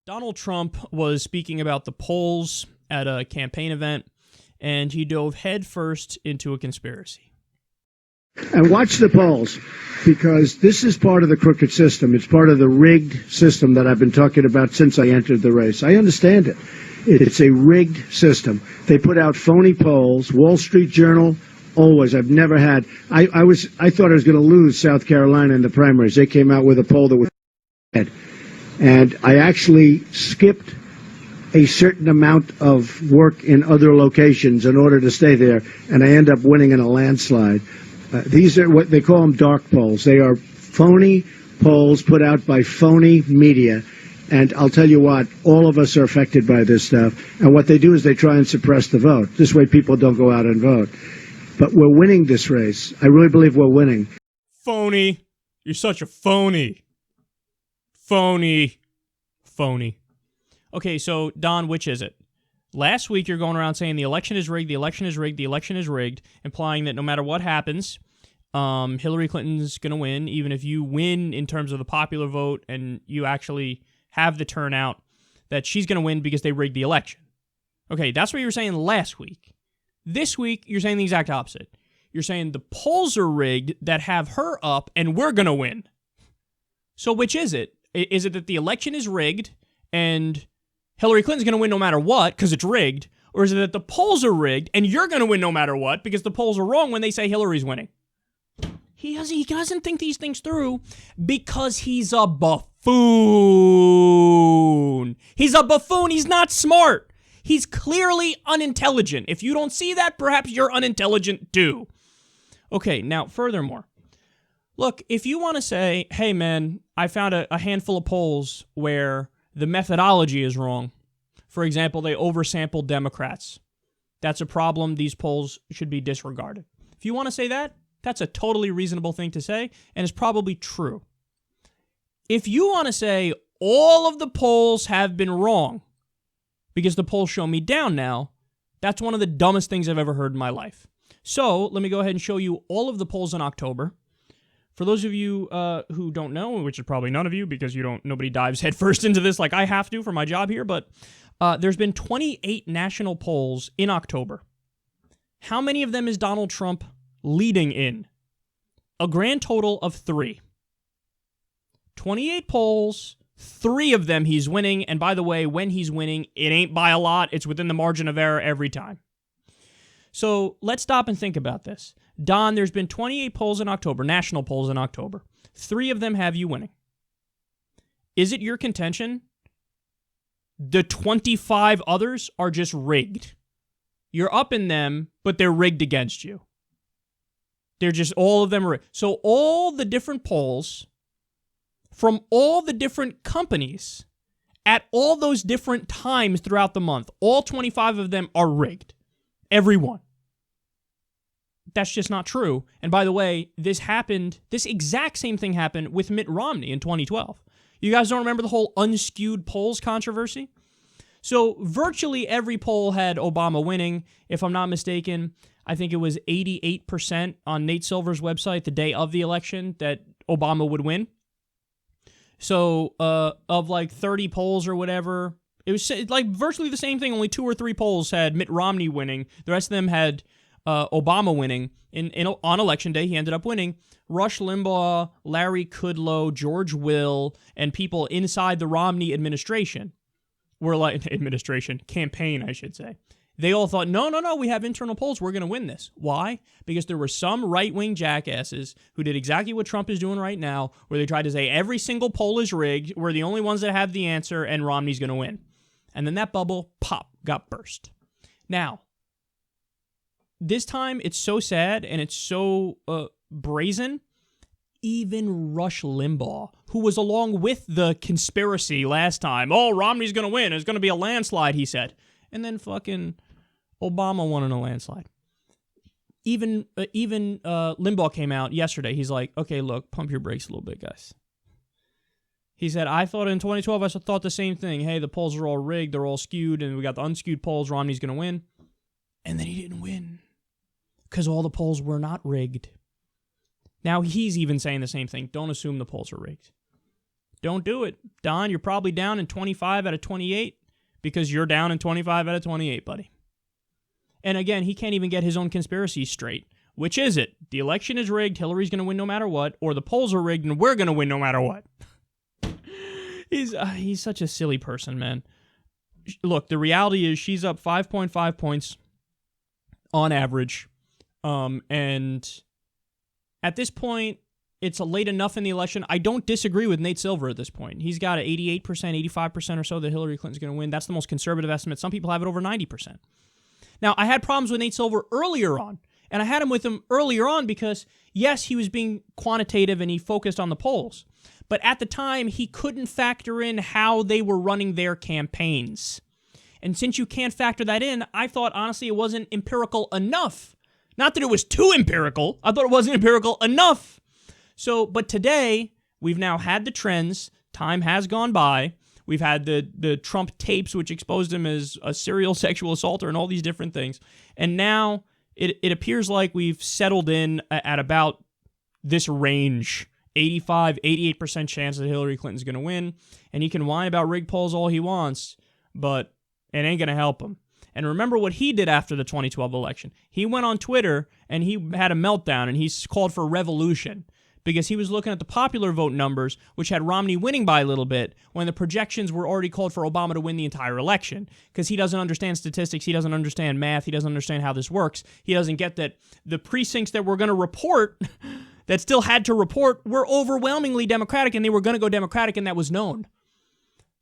Donald Trump was speaking about the polls at a campaign event, and he dove headfirst into a conspiracy. And watch the polls, because this is part of the crooked system. It's part of the rigged system that I've been talking about since I entered the race. I understand it. It's a rigged system. They put out phony polls. Wall Street Journal, always. I've never had. I thought I was going to lose South Carolina in the primaries. They came out with a poll that was bad. And I actually skipped a certain amount of work in other locations in order to stay there, and I end up winning in a landslide. These are what they call them, dark polls. They are phony polls put out by phony media. And I'll tell you what, all of us are affected by this stuff. And what they do is they try and suppress the vote. This way people don't go out and vote. But we're winning this race. I really believe we're winning. Phony. You're such a phony. Phony. Phony. Okay, so, Don, which is it? Last week, you're going around saying the election is rigged, the election is rigged, the election is rigged, implying that no matter what happens, Hillary Clinton's going to win, even if you win in terms of the popular vote and you actually have the turnout, that she's going to win because they rigged the election. Okay, that's what you were saying last week. This week, you're saying the exact opposite. You're saying the polls are rigged that have her up and we're going to win. So which is it? Is it that the election is rigged and Hillary Clinton's going to win no matter what because it's rigged? Or is it that the polls are rigged and you're going to win no matter what because the polls are wrong when they say Hillary's winning? He doesn't think these things through because he's a buffoon. He's a buffoon. He's not smart. He's clearly unintelligent. If you don't see that, perhaps you're unintelligent too. Okay, now furthermore, look, if you want to say, hey man, I found a handful of polls where the methodology is wrong. For example, they oversampled Democrats. That's a problem. These polls should be disregarded. If you want to say that, that's a totally reasonable thing to say, and it's probably true. If you want to say all of the polls have been wrong because the polls show me down now, that's one of the dumbest things I've ever heard in my life. So let me go ahead and show you all of the polls in October. For those of you who don't know, which is probably none of you because nobody dives headfirst into this like I have to for my job here, but there's been 28 national polls in October. How many of them is Donald Trump leading in? A grand total of 3. 28 polls, 3 of them he's winning, and by the way, when he's winning, it ain't by a lot, it's within the margin of error every time. So let's stop and think about this. Don, there's been 28 polls in October, national polls in October. 3 of them have you winning. Is it your contention the 25 others are just rigged? You're up in them, but they're rigged against you. They're just, all of them are. So all the different polls from all the different companies at all those different times throughout the month, all 25 of them are rigged. Every one. That's just not true. And by the way, this exact same thing happened with Mitt Romney in 2012. You guys don't remember the whole unskewed polls controversy? So virtually every poll had Obama winning. If I'm not mistaken, I think it was 88% on Nate Silver's website the day of the election that Obama would win. So of like 30 polls or whatever, it was like virtually the same thing. Only 2 or 3 polls had Mitt Romney winning. The rest of them had Obama winning. On election day, he ended up winning. Rush Limbaugh, Larry Kudlow, George Will, and people inside the Romney administration were like, campaign, I should say. They all thought, no, we have internal polls. We're going to win this. Why? Because there were some right-wing jackasses who did exactly what Trump is doing right now, where they tried to say every single poll is rigged. We're the only ones that have the answer, and Romney's going to win. And then that bubble, pop, got burst. Now, this time, it's so sad and it's so brazen. Even Rush Limbaugh, who was along with the conspiracy last time, Romney's going to win. It's going to be a landslide, he said. And then fucking Obama won in a landslide. Even Limbaugh came out yesterday. He's like, okay, look, pump your brakes a little bit, guys. He said, I thought in 2012, I thought the same thing. Hey, the polls are all rigged. They're all skewed. And we got the unskewed polls. Romney's going to win. And then he didn't win. Because all the polls were not rigged. Now he's even saying the same thing. Don't assume the polls are rigged. Don't do it. Don, you're probably down in 25 out of 28 because you're down in 25 out of 28, buddy. And again, he can't even get his own conspiracy straight. Which is it? The election is rigged, Hillary's going to win no matter what, or the polls are rigged and we're going to win no matter what. He's such a silly person, man. Look, the reality is she's up 5.5 points on average. And at this point, it's late enough in the election. I don't disagree with Nate Silver at this point. He's got an 88%, 85% or so that Hillary Clinton's going to win. That's the most conservative estimate. Some people have it over 90%. Now, I had problems with Nate Silver earlier on, and I had him with him earlier on because, yes, he was being quantitative and he focused on the polls. But at the time, he couldn't factor in how they were running their campaigns. And since you can't factor that in, I thought, honestly, it wasn't empirical enough. Not that it was too empirical. I thought it wasn't empirical enough. So, but today, we've now had the trends. Time has gone by. We've had the Trump tapes, which exposed him as a serial sexual assaulter and all these different things. And now it appears like we've settled in at about this range. 85, 88% chance that Hillary Clinton's going to win. And he can whine about rigged polls all he wants, but it ain't going to help him. And remember what he did after the 2012 election. He went on Twitter and he had a meltdown and he called for revolution because he was looking at the popular vote numbers, which had Romney winning by a little bit, when the projections were already called for Obama to win the entire election. Because he doesn't understand statistics, he doesn't understand math, he doesn't understand how this works. He doesn't get that the precincts that were going to report, that still had to report, were overwhelmingly Democratic, and they were going to go Democratic, and that was known.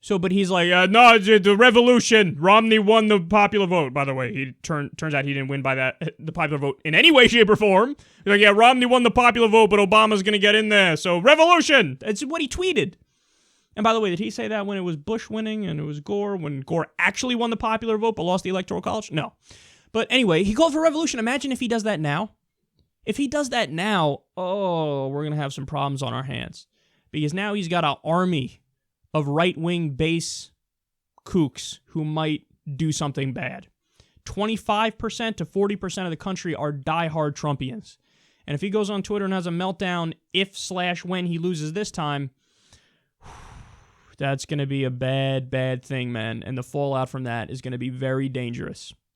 So, but he's like, no, the revolution. Romney won the popular vote. By the way, he turns out he didn't win by the popular vote in any way, shape, or form. He's like, yeah, Romney won the popular vote, but Obama's going to get in there. So, revolution. That's what he tweeted. And by the way, did he say that when it was Bush winning and it was Gore, when Gore actually won the popular vote but lost the Electoral College? No. But anyway, he called for revolution. Imagine if he does that now. If he does that now, oh, we're going to have some problems on our hands. Because now he's got an army of right-wing base kooks who might do something bad. 25% to 40% of the country are diehard Trumpians. And if he goes on Twitter and has a meltdown if/when he loses this time, that's going to be a bad, bad thing, man. And the fallout from that is going to be very dangerous.